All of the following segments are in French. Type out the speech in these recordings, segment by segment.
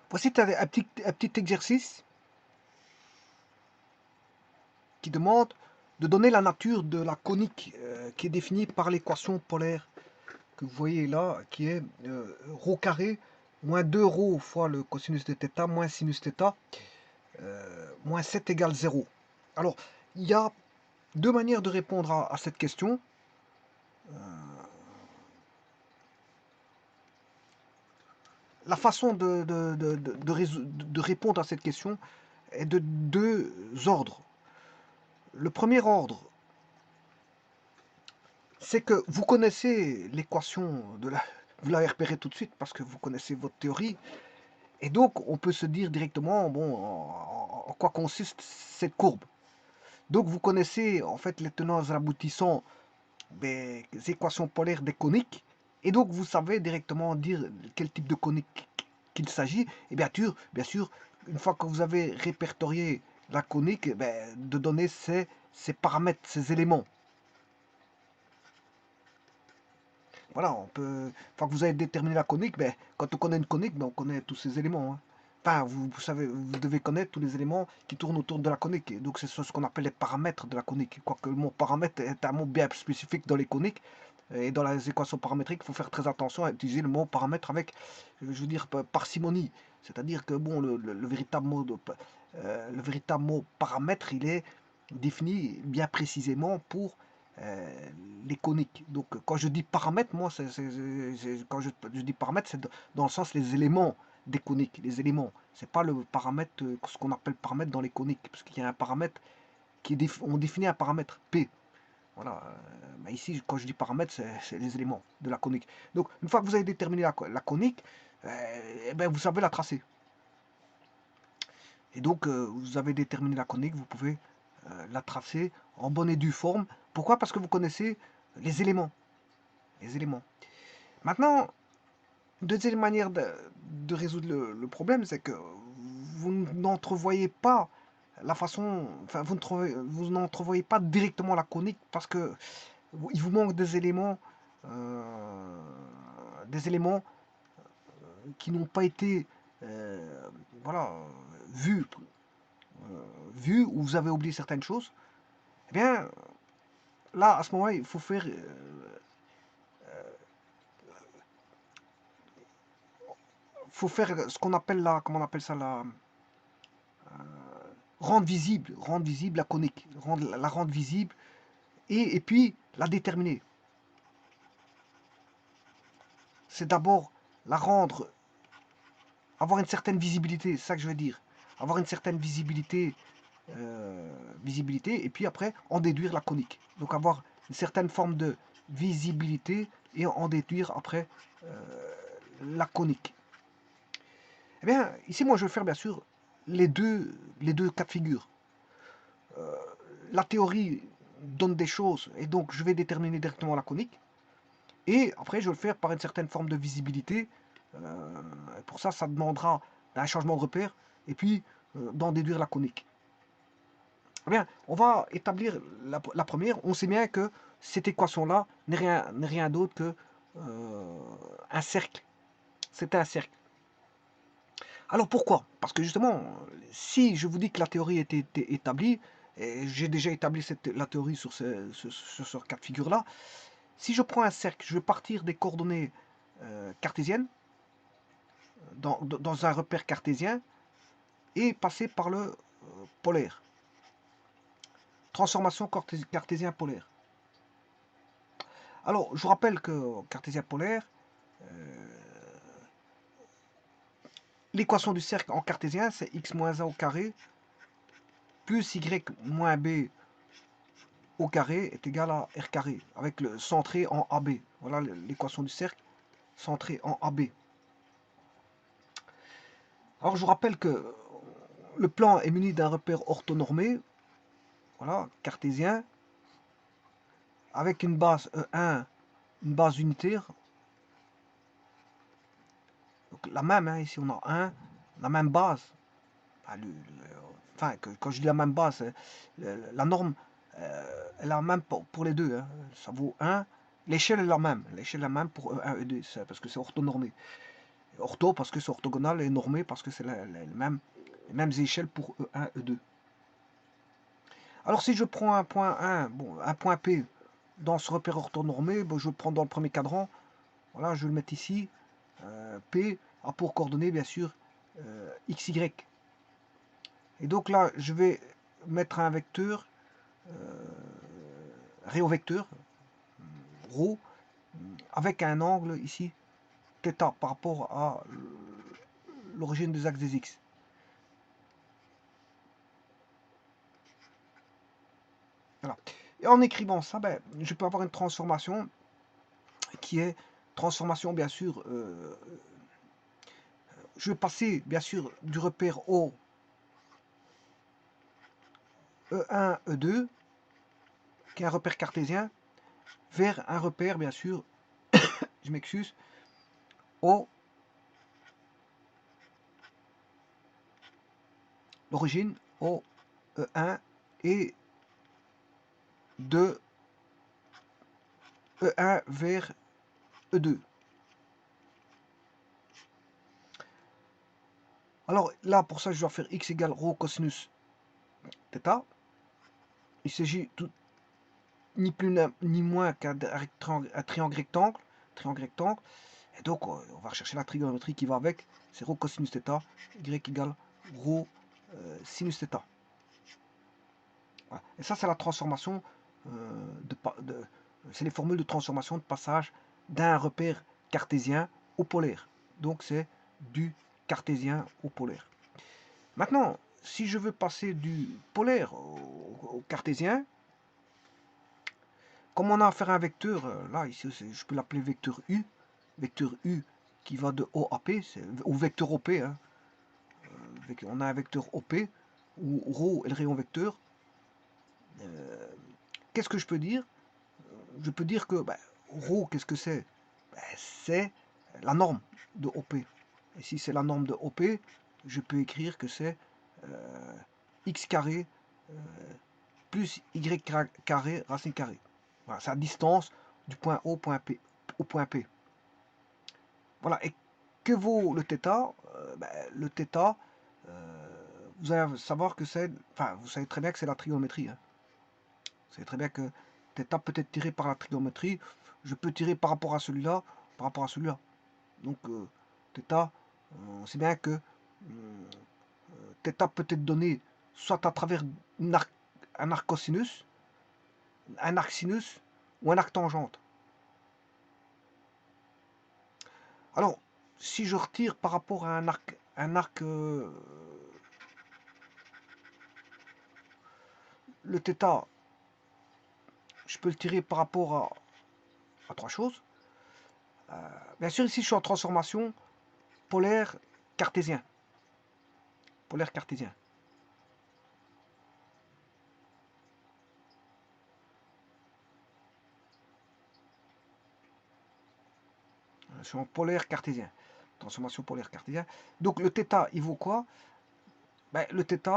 Voici un petit exercice qui demande de donner la nature de la conique qui est définie par l'équation polaire que vous voyez là, qui est rho carré moins 2 rho fois le cosinus de θ moins sinus θ moins 7 égale 0. Alors, il y a deux manières de répondre à cette question. La façon de répondre à cette question est de deux ordres. Le premier ordre, c'est que vous connaissez l'équation vous l'avez repérée tout de suite parce que vous connaissez votre théorie, et donc on peut se dire directement bon, en quoi consiste cette courbe. Donc vous connaissez en fait les tenants et aboutissants des équations polaires des coniques, et donc vous savez directement dire quel type de conique qu'il s'agit, et bien sûr, une fois que vous avez répertorié la conique, de donner ses paramètres, ses éléments. Voilà, on peut. Une fois que vous avez déterminé la conique, quand on connaît une conique, on connaît tous ces éléments. Hein. Enfin, vous savez, vous devez connaître tous les éléments qui tournent autour de la conique. Et donc, c'est ce qu'on appelle les paramètres de la conique. Quoique le mot paramètre est un mot bien spécifique dans les coniques. Et dans les équations paramétriques, il faut faire très attention à utiliser le mot paramètre avec, je veux dire, parcimonie. C'est-à-dire que bon, le véritable le véritable mot paramètre, il est défini bien précisément pour les coniques. Donc quand je dis paramètre, moi, quand je dis paramètre, c'est dans le sens les éléments des coniques, les éléments. C'est pas le paramètre, ce qu'on appelle paramètre dans les coniques, parce qu'il y a un paramètre on définit un paramètre P. Voilà. Ici, quand je dis paramètre, c'est les éléments de la conique. Donc une fois que vous avez déterminé la conique, vous savez la tracer. Et donc vous avez déterminé la conique, vous pouvez la tracer en bonne et due forme. Pourquoi? Parce que vous connaissez les éléments. Les éléments. Maintenant, deuxième manière de résoudre le problème, c'est que vous n'entrevoyez pas la façon, enfin vous n'entrevoyez pas directement la conique parce que il vous manque des éléments qui n'ont pas été voilà, vus, ou vous avez oublié certaines choses. Eh bien, là, à ce moment-là, il faut faire ce qu'on appelle comment on appelle ça, rendre visible la conique, la rendre visible, et puis la déterminer. C'est d'abord la rendre, avoir une certaine visibilité, c'est ça que je veux dire, avoir une certaine visibilité, et puis après en déduire la conique. Donc avoir une certaine forme de visibilité et en déduire après la conique. Eh bien, ici, moi, je vais faire bien sûr les deux cas de figure. La théorie donne des choses et donc je vais déterminer directement la conique. Et après, je vais le faire par une certaine forme de visibilité. Pour ça, ça demandera un changement de repère et puis d'en déduire la conique. Eh bien, on va établir la première. On sait bien que cette équation-là n'est rien d'autre que un cercle. C'est un cercle. Alors pourquoi? Parce que justement, si je vous dis que la théorie était établie, et j'ai déjà établi la théorie sur ce cas de figure-là, si je prends un cercle, je vais partir des coordonnées cartésiennes, dans un repère cartésien, et passer par le polaire. Transformation cartésien polaire. Alors, je vous rappelle que cartésien polaire, l'équation du cercle en cartésien, c'est x moins 1 au carré plus y moins b au carré est égal à r carré, avec le centré en AB. Voilà l'équation du cercle centré en AB. Alors je vous rappelle que le plan est muni d'un repère orthonormé, voilà, cartésien, avec une base E1, une base unitaire. Donc la même, hein, ici on a 1, la même base. Enfin, quand je dis la même base, la norme est la même pour les deux. Hein. Ça vaut 1. L'échelle est la même. L'échelle est la même pour E1 et 2, parce que c'est orthonormé. Ortho parce que c'est orthogonal et normé parce que c'est les mêmes échelles pour E1, E2. Alors si je prends un point 1, bon, un point P dans ce repère orthonormé, bon, je le prends dans le premier cadran. Voilà, je vais le mettre ici. P a pour coordonnées bien sûr XY. Et donc là, je vais mettre un vecteur, réovecteur, ρ, avec un angle ici, θ, par rapport à l'origine des axes des X. Voilà. Et en écrivant ça, ben, je peux avoir une transformation qui est transformation bien sûr. Je vais passer bien sûr du repère O E1, E2, qui est un repère cartésien, vers un repère bien sûr, je m'excuse, O, l'origine O, E1 et de E1 vers E2. Alors là, pour ça, je dois faire x égale ρ cosinus θ. Il s'agit ni plus ni moins qu'un triangle rectangle. Et donc, on va rechercher la trigonométrie qui va avec. C'est ρ cosinus θ, y égale ρ sinus θ. Voilà. Et ça, c'est la transformation c'est les formules de transformation de passage d'un repère cartésien au polaire. Donc, c'est du cartésien au polaire. Maintenant, si je veux passer du polaire au cartésien, comme on a affaire à un vecteur, là, ici, je peux l'appeler vecteur U qui va de O à P, ou vecteur OP. Hein. On a un vecteur OP, où ρ est le rayon vecteur. Qu'est-ce que je peux dire? Je peux dire que ρ, qu'est-ce que c'est? C'est la norme de OP. Et si c'est la norme de OP, je peux écrire que c'est x carré plus y carré racine carrée. Voilà, c'est la distance du point O au point P. Voilà, et que vaut le θ? Le θ, vous allez savoir que c'est, enfin, vous savez très bien que c'est la trigonométrie. Hein. Vous savez très bien que θ peut être tiré par la trigonométrie. Je peux tirer par rapport à celui-là, par rapport à celui-là. Donc, θ, on sait bien que θ peut être donné soit à travers un arc cosinus, un arc sinus ou un arc tangente. Alors, si je retire par rapport à un arc le θ, je peux le tirer par rapport à trois choses. Bien sûr, ici, je suis en transformation polaire cartésien. Polaire cartésien. Je suis en polaire cartésien. Transformation polaire cartésien. Donc, le θ, il vaut quoi? Le θ,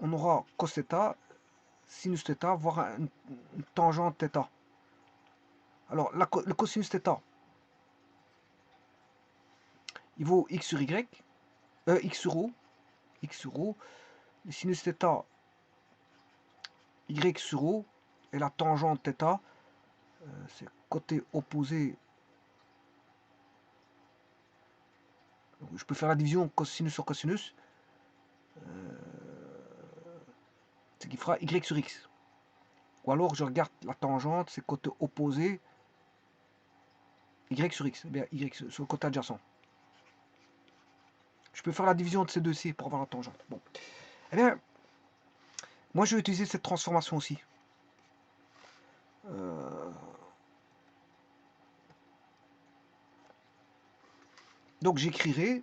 on aura cos θ, sinus θ, voire une tangente θ. Alors, le cosinus θ, il vaut x sur y, x sur ρ, le sinus θ, y sur ρ, et la tangente θ, c'est côté opposé. Donc, je peux faire la division cosinus sur cosinus, ce qui fera y sur x. Ou alors, je regarde la tangente, c'est côté opposé, y sur x, bien y sur le côté adjacent. Je peux faire la division de ces deux-ci pour avoir la tangente. Bon. Eh bien, moi, je vais utiliser cette transformation aussi. Donc, j'écrirai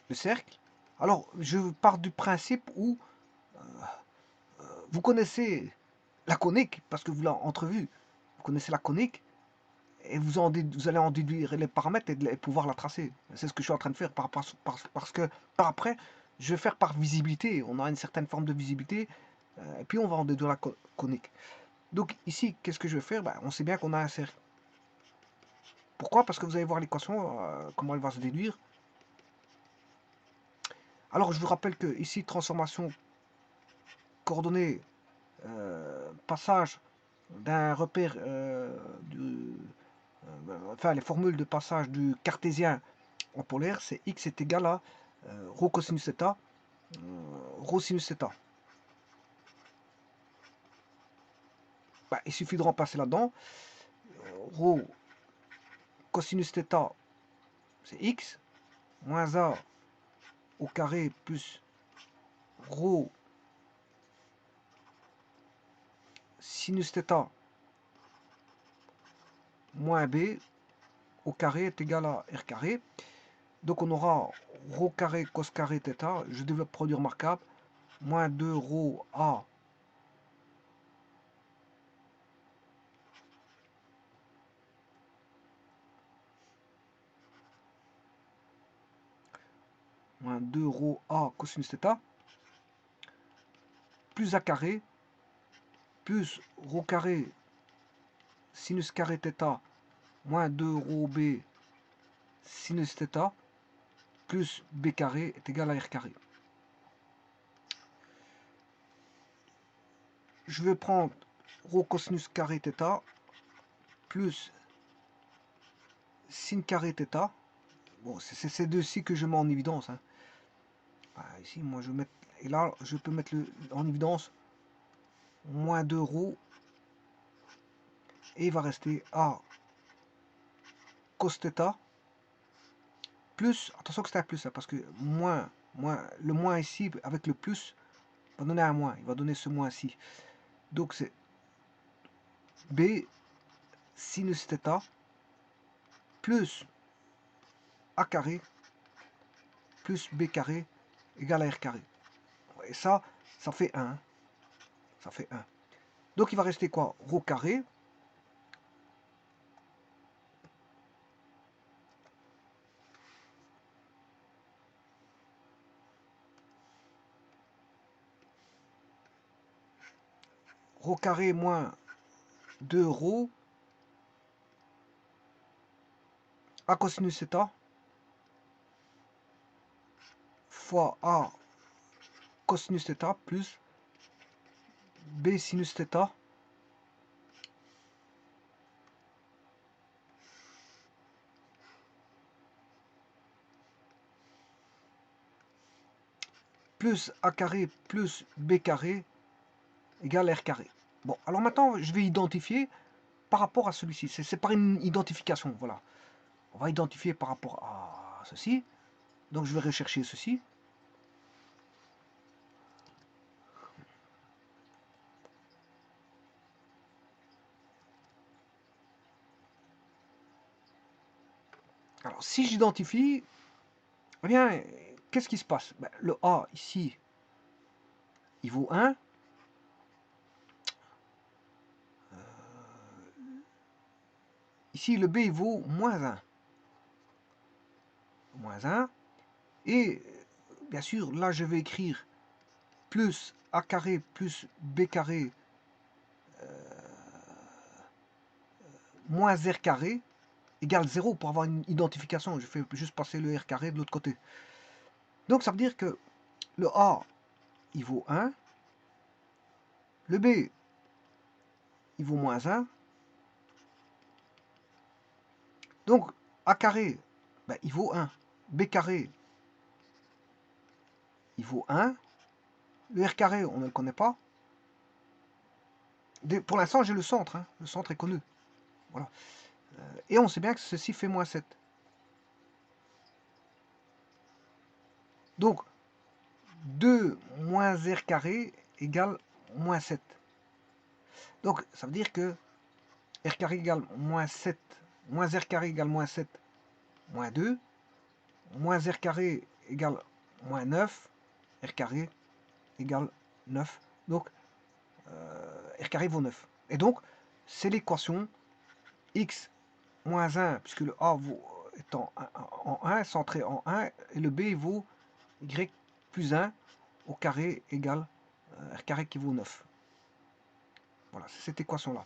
le cercle. Alors, je pars du principe où vous connaissez la conique, parce que vous l'avez entrevue. Vous connaissez la conique, et vous allez en déduire les paramètres et pouvoir la tracer. C'est ce que je suis en train de faire, parce que par après, je vais faire par visibilité. On a une certaine forme de visibilité, et puis on va en déduire la conique. Donc ici, qu'est-ce que je vais faire? Ben, on sait bien qu'on a un cercle. Pourquoi? Parce que vous allez voir l'équation, comment elle va se déduire. Alors, je vous rappelle que ici, transformation coordonnée, passage d'un repère, enfin les formules de passage du cartésien en polaire, c'est x est égal à rho cosinus θ, rho sinus θ. Ben, il suffit de remplacer là-dedans. Rho cosinus θ, c'est x, moins a au carré plus rho sinus θ moins b au carré est égal à r carré. Donc on aura rho carré cos carré θ, je développe produit remarquable, moins 2 rho a moins 2 rho a cosinus θ, plus a carré, plus rho carré sinus carré θ, moins 2 rho b sinus θ, plus b carré est égal à r carré. Je vais prendre rho cosinus carré θ, plus sin carré θ. Bon, c'est ces deux-ci que je mets en évidence. Hein. Voilà, ici, moi, je vais mettre... Et là, je peux mettre en évidence moins 2 rho. Et il va rester a cos θ plus, attention que c'est un plus, hein, parce que le moins ici, avec le plus, va donner un moins. Il va donner ce moins-ci. Donc c'est b sinus θ plus a carré plus b carré égale à r carré. Et ça fait 1. Ça fait 1. Donc il va rester quoi? Rho carré. Rho carré moins 2 rho a cosinus θ fois a cosinus θ plus b sinus θ plus a carré plus b carré égale r carré. Bon, alors maintenant, je vais identifier par rapport à celui-ci. C'est par une identification, voilà. On va identifier par rapport à ceci. Donc je vais rechercher ceci. Alors si j'identifie, eh bien, qu'est-ce qui se passe? Ben, le A ici, il vaut 1. Ici, le B, il vaut moins 1. Moins 1. Et bien sûr, là, je vais écrire plus A carré plus B carré moins R carré égale 0 pour avoir une identification. Je fais juste passer le R carré de l'autre côté. Donc ça veut dire que le A, il vaut 1. Le B, il vaut moins 1. Donc A carré, ben, il vaut 1. B carré, il vaut 1. Le R carré, on ne le connaît pas. Pour l'instant, j'ai le centre. Hein. Le centre est connu. Voilà. Et on sait bien que ceci fait moins 7. Donc, 2 moins R carré égale moins 7. Donc, ça veut dire que R carré égale moins 7. Moins R carré égale moins 7. Moins 2. Moins R carré égale moins 9. R carré égale 9. Donc, R carré vaut 9. Et donc, c'est l'équation x moins 1, puisque le A vaut, est en 1, centré en 1, et le B vaut y plus 1 au carré égale R carré qui vaut 9. Voilà, c'est cette équation-là.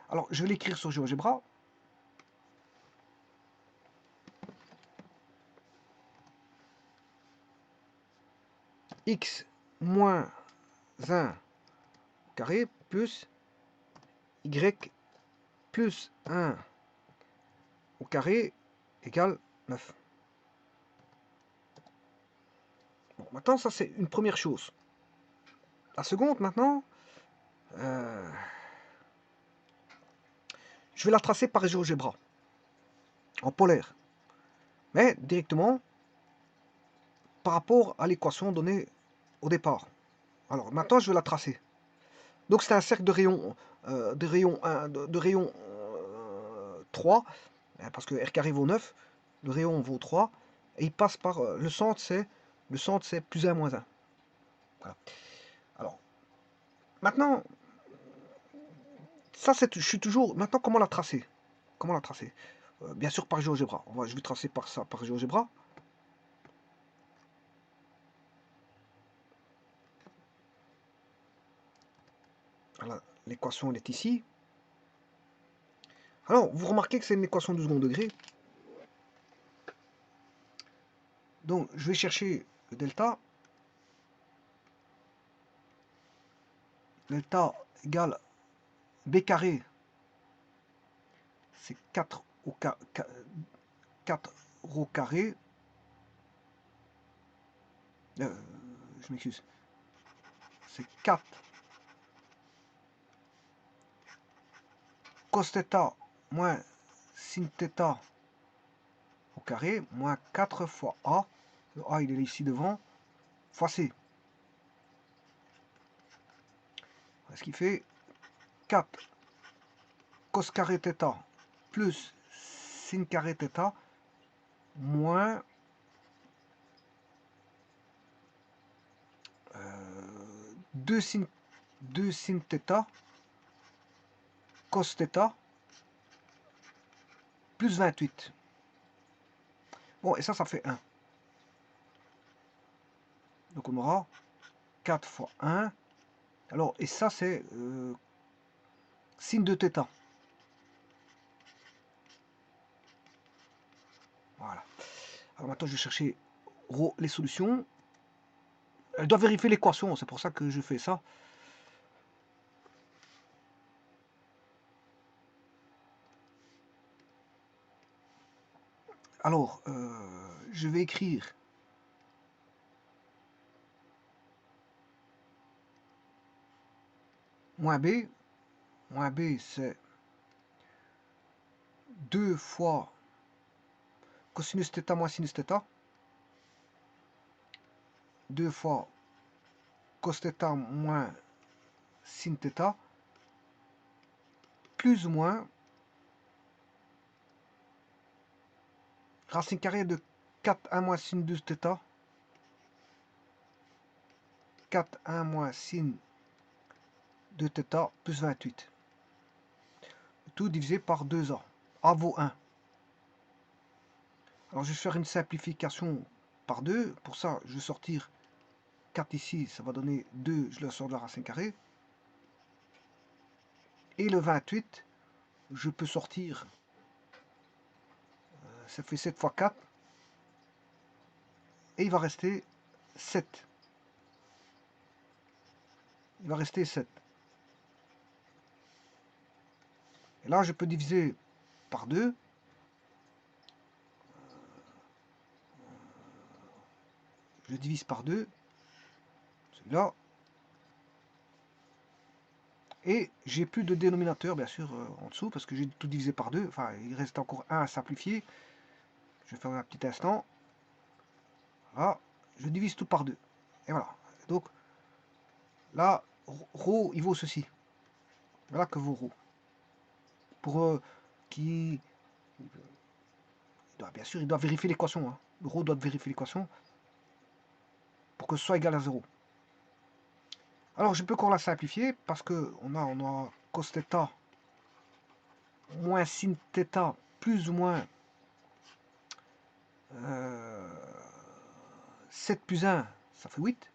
Alors, je vais l'écrire sur GeoGebra. X moins 1 au carré plus Y plus 1 au carré égale 9. Bon, maintenant, ça, c'est une première chose. La seconde, maintenant, je vais la tracer par GeoGebra, en polaire. Mais directement par rapport à l'équation donnée au départ. Alors, maintenant, je vais la tracer. Donc, c'est un cercle de rayon, 3, parce que R carré vaut 9, le rayon vaut 3, et il passe par le centre, c'est plus 1 moins 1. Voilà. Alors, maintenant, ça, je suis toujours. Maintenant, comment la tracer? Comment la tracer? Bien sûr, par GeoGebra. Je vais tracer par ça, par GeoGebra. Voilà, l'équation, elle est ici. Alors, vous remarquez que c'est une équation du second degré. Donc, je vais chercher le delta. Delta égale b carré. C'est 4 au carré. Je m'excuse. C'est 4 cos θ moins sin θ au carré, moins 4 fois A. Le A, il est ici devant, fois C. Ce qui fait 4 cos carré θ plus sin carré θ moins 2 sin θ cos θ plus 28. Bon, et ça fait 1. Donc on aura 4 fois 1. Alors, et ça, c'est sin de θ. Voilà. Alors maintenant, je vais chercher les solutions. Elle doit vérifier l'équation, c'est pour ça que je fais ça. Alors, je vais écrire moins B. Moins B, c'est 2 fois cosinus θ moins sinus θ. 2 fois cos θ moins sin θ. Plus ou moins racine carrée de 4 1 moins sin 2 θ. 4 1 moins sin 2 θ plus 28. Tout divisé par 2a. A vaut 1. Alors je vais faire une simplification par 2. Pour ça, je vais sortir 4 ici. Ça va donner 2. Je le sors de la racine carrée. Et le 28, je peux sortir. Ça fait 7 fois 4. Et il va rester 7. Il va rester 7. Et là, je peux diviser par 2. Je divise par 2. Celui-là. Et j'ai plus de dénominateur, bien sûr, en dessous, parce que j'ai tout divisé par 2. Enfin, il reste encore 1 à simplifier. Je vais faire un petit instant. Voilà. Je divise tout par 2. Et voilà. Donc, là, ρ, il vaut ceci. Voilà que vaut ρ. Pour qui... Bien sûr, il doit vérifier l'équation. Hein. Le ρ doit vérifier l'équation pour que ce soit égal à 0. Alors, je peux encore la simplifier parce que on a cos θ moins sin θ plus ou moins 7 plus 1, ça fait 8.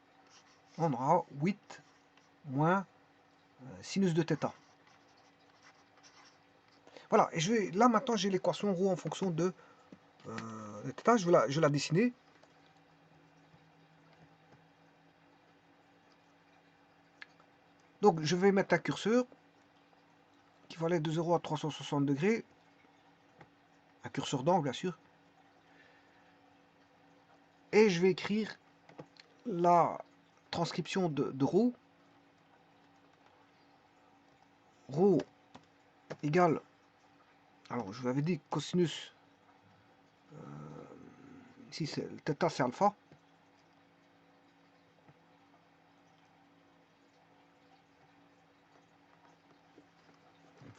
On aura 8 moins sinus de θ. Voilà, et là maintenant j'ai l'équation ρ en fonction de θ, je vais la dessiner. Donc je vais mettre un curseur qui va aller de 0 à 360 degrés, un curseur d'angle bien sûr, et je vais écrire la transcription de ρ. ρ égale, alors je vous avais dit cosinus, ici c'est θ c'est alpha,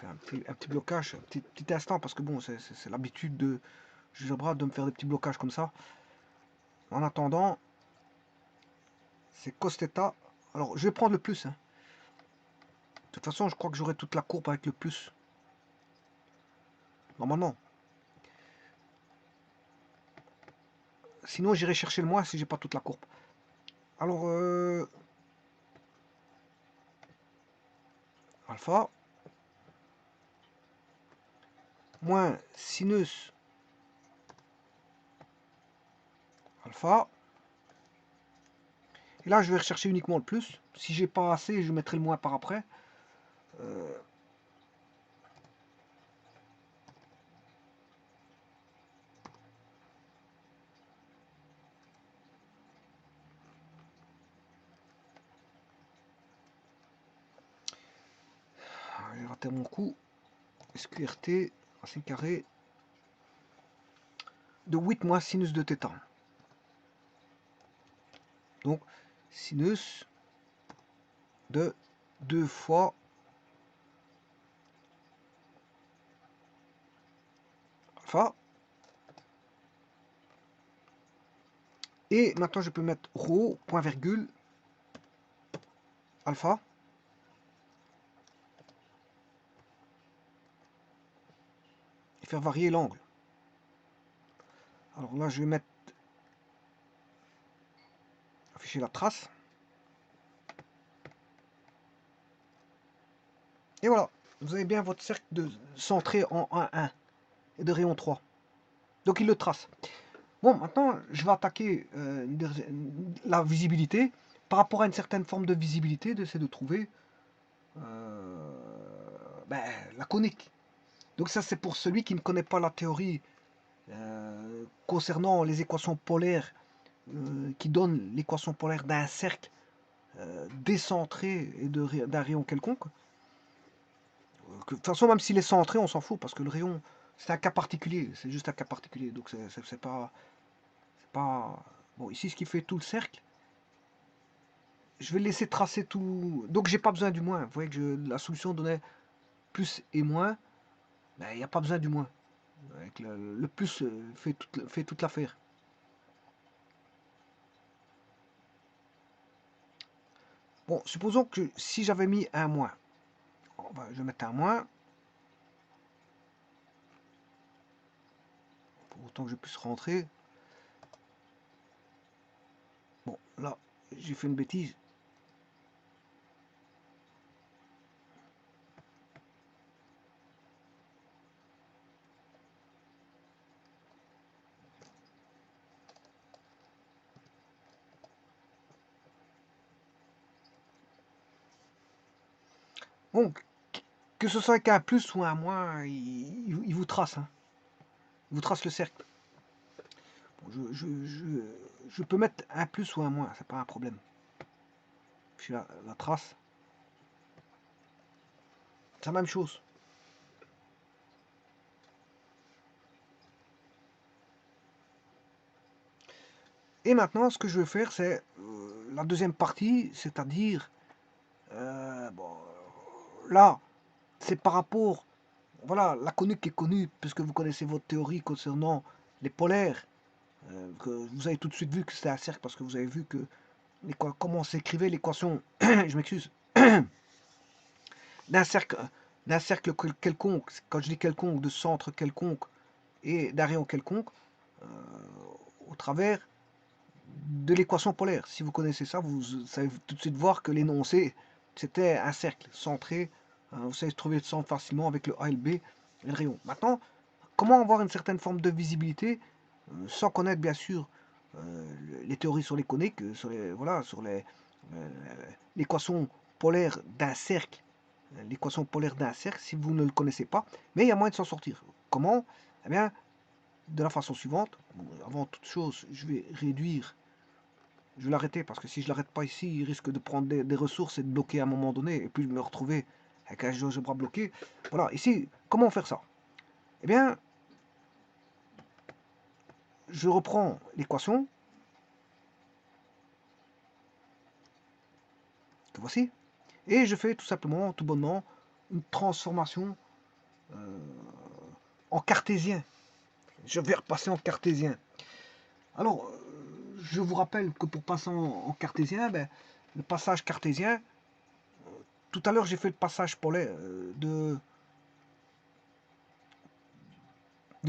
un petit blocage, un petit instant, parce que bon, c'est l'habitude de GeoGebra de me faire des petits blocages comme ça. En attendant, c'est cos θ. Alors, je vais prendre le plus. Hein. De toute façon, je crois que j'aurai toute la courbe avec le plus. Normalement. Sinon, j'irai chercher le moins si j'ai pas toute la courbe. Alors, alpha moins sinus alpha. Et là, je vais rechercher uniquement le plus. Si j'ai pas assez, je mettrai le moins par après. J'ai raté mon coup. SQRT, racine carrée de 8 moins sinus de θ. Donc, sinus de 2 fois alpha. Et maintenant, je peux mettre ρ, point virgule, alpha. Et faire varier l'angle. Alors là, je vais mettre, afficher la trace. Et voilà, vous avez bien votre cercle centré en 1,1 et de rayon 3. Donc il le trace. Bon, maintenant, je vais attaquer la visibilité. Par rapport à une certaine forme de visibilité, d'essayer de trouver la conique. Donc ça, c'est pour celui qui ne connaît pas la théorie concernant les équations polaires qui donnent l'équation polaire d'un cercle décentré et d'un rayon quelconque. De toute façon, même s'il est centré, on s'en fout, parce que le rayon, c'est un cas particulier, c'est juste un cas particulier, donc c'est pas... Bon, ici, ce qui fait tout le cercle, je vais laisser tracer tout... Donc, j'ai pas besoin du moins. Vous voyez que la solution donnait plus et moins, ben, il n'y a pas besoin du moins. Avec le plus fait toute l'affaire. Bon, supposons que si j'avais mis un moins, je vais mettre un moins, pour autant que je puisse rentrer. Bon, là, j'ai fait une bêtise. Bon, que ce soit qu'un plus ou un moins, il vous trace. Hein. Il vous trace le cercle. Bon, je peux mettre un plus ou un moins, c'est pas un problème. Puis la trace, c'est la même chose. Et maintenant, ce que je vais faire, c'est la deuxième partie, c'est-à-dire, bon, là, c'est par rapport, voilà, la conique qui est connue, puisque vous connaissez votre théorie concernant les polaires, que vous avez tout de suite vu que c'était un cercle, parce que vous avez vu que comment s'écrivait l'équation, je m'excuse, d'un cercle, quelconque, quand je dis quelconque, de centre quelconque et d'un rayon quelconque, au travers de l'équation polaire. Si vous connaissez ça, vous savez tout de suite voir que l'énoncé, c'était un cercle centré. Vous savez trouver le centre facilement avec le A et le B et le rayon. Maintenant, comment avoir une certaine forme de visibilité sans connaître bien sûr les théories sur les coniques, sur les, voilà, sur l'équation polaire d'un cercle, l'équation polaire d'un cercle, si vous ne le connaissez pas, mais il y a moyen de s'en sortir. Comment? Eh bien, de la façon suivante. Avant toute chose, je vais réduire, je vais l'arrêter, parce que si je l'arrête pas ici, il risque de prendre des ressources et de bloquer à un moment donné, et puis me retrouver avec un GeoGebra bloqué. Voilà, ici, comment faire ça? Eh bien, je reprends l'équation, que voici, et je fais tout simplement, tout bonnement, une transformation en cartésien. Je vais repasser en cartésien. Alors, je vous rappelle que pour passer en cartésien, ben, le passage cartésien, tout à l'heure j'ai fait le passage polaire de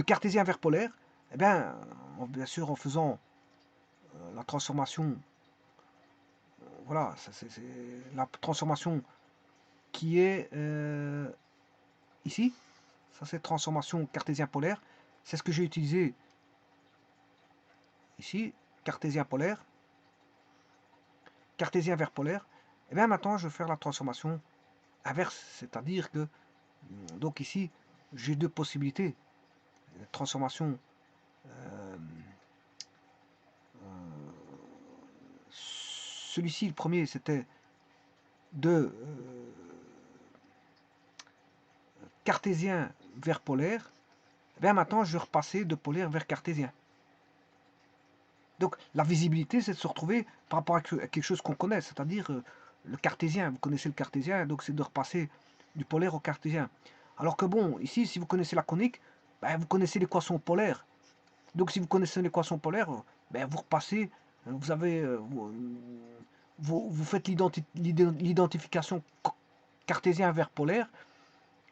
cartésien vers polaire. Eh bien, bien sûr en faisant la transformation, voilà, c'est la transformation qui est ici. Ça c'est transformation cartésien polaire. C'est ce que j'ai utilisé ici, cartésien polaire, cartésien vers polaire. Et bien maintenant je vais faire la transformation inverse, c'est-à-dire que donc ici j'ai deux possibilités de transformation. Celui-ci, le premier, c'était de cartésien vers polaire. Et bien maintenant je vais repasser de polaire vers cartésien. Donc la visibilité, c'est de se retrouver par rapport à quelque chose qu'on connaît, c'est-à-dire le cartésien. Vous connaissez le cartésien, donc c'est de repasser du polaire au cartésien. Alors que bon, ici, si vous connaissez la conique, ben, vous connaissez l'équation polaire. Donc si vous connaissez l'équation polaire, ben, vous repassez, vous avez, vous faites l'identification cartésien vers polaire,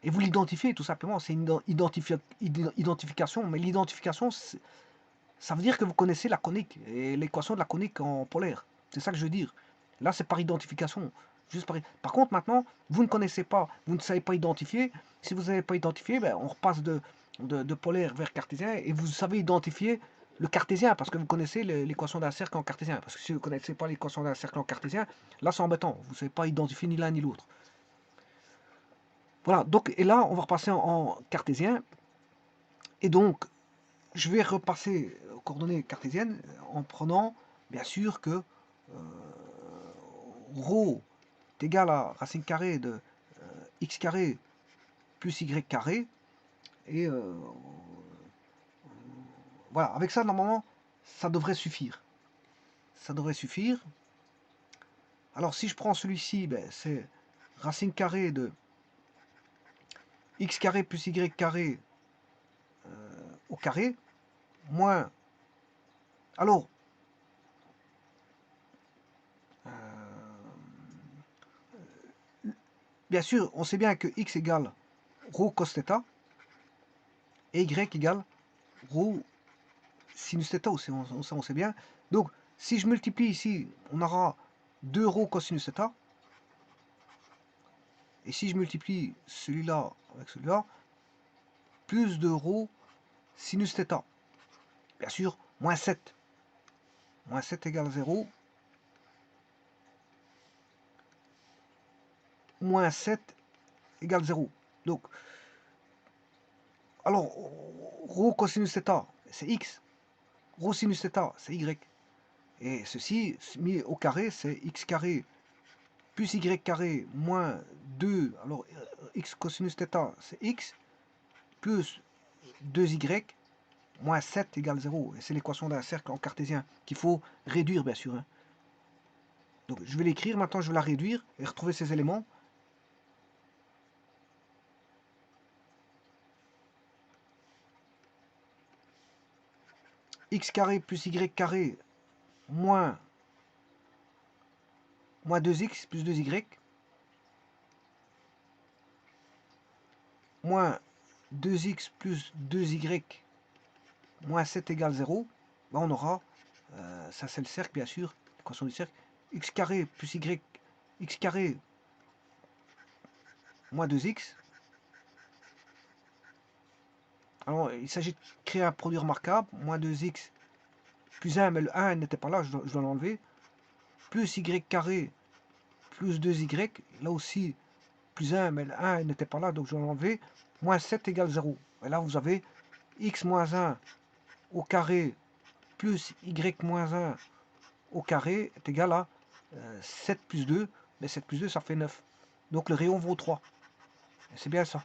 et vous l'identifiez tout simplement. C'est une identification, mais l'identification, ça veut dire que vous connaissez la conique et l'équation de la conique en polaire. C'est ça que je veux dire. Là, c'est par identification. Juste par contre, maintenant, vous ne connaissez pas, vous ne savez pas identifier. Si vous n'avez pas identifié, ben, on repasse de polaire vers cartésien et vous savez identifier le cartésien parce que vous connaissez l'équation d'un cercle en cartésien. Parce que si vous ne connaissez pas l'équation d'un cercle en cartésien, là, c'est embêtant. Vous ne savez pas identifier ni l'un ni l'autre. Voilà, donc, et là, on va repasser en cartésien. Et donc, je vais repasser aux coordonnées cartésiennes en prenant, bien sûr, que ρ est égal à racine carrée de x carré plus y carré. Et voilà, avec ça, normalement, ça devrait suffire. Ça devrait suffire. Alors, si je prends celui-ci, ben, c'est racine carrée de x carré plus y carré au carré, moins... Alors, bien sûr, on sait bien que x égale ρ cos θ et y égale ρ sinus θ aussi, on sait bien. Donc, si je multiplie ici, on aura 2 ρ cosinus θ. Et si je multiplie celui-là avec celui-là, plus de ρ sinus θ. Bien sûr, moins 7. Moins 7 égale 0. Moins 7 égale 0. Donc, alors, ρ cosinus θ, c'est x. Ρ sinus θ, c'est y. Et ceci, mis au carré, c'est x carré plus y carré moins 2. Alors, x cosinus θ, c'est x, plus 2y, moins 7 égale 0. Et c'est l'équation d'un cercle en cartésien qu'il faut réduire, bien sûr. Hein. Donc, je vais l'écrire, maintenant je vais la réduire et retrouver ces éléments. X carré plus y carré moins 2x plus 2y moins 2x plus 2y moins 7 égale 0, ben on aura, ça c'est le cercle bien sûr, l'équation du cercle, x carré plus y, x carré moins 2x Alors, il s'agit de créer un produit remarquable, moins 2x plus 1, mais le 1 n'était pas là, je dois l'enlever, plus y carré plus 2y, là aussi plus 1, mais le 1 n'était pas là, donc je dois l'enlever, moins 7 égale 0. Et là, vous avez x moins 1 au carré plus y moins 1 au carré est égal à 7 plus 2, mais 7 plus 2, ça fait 9. Donc le rayon vaut 3. C'est bien ça.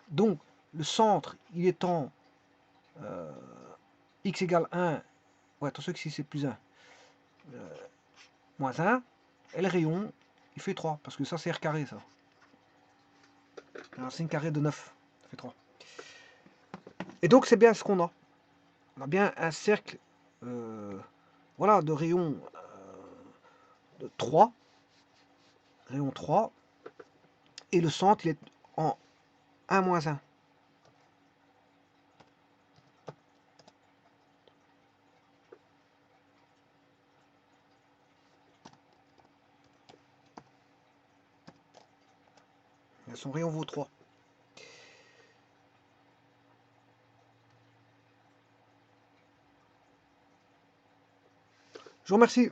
Donc, le centre, il est en x égale 1, ouais, attention que si c'est plus 1, moins 1, et le rayon, il fait 3, parce que ça c'est r carré, ça. Alors c'est une carré de 9, ça fait 3. Et donc c'est bien ce qu'on a. On a bien un cercle voilà, de rayon de 3, rayon 3, et le centre il est en 1 moins 1. Son rayon vaut 3. Je vous remercie.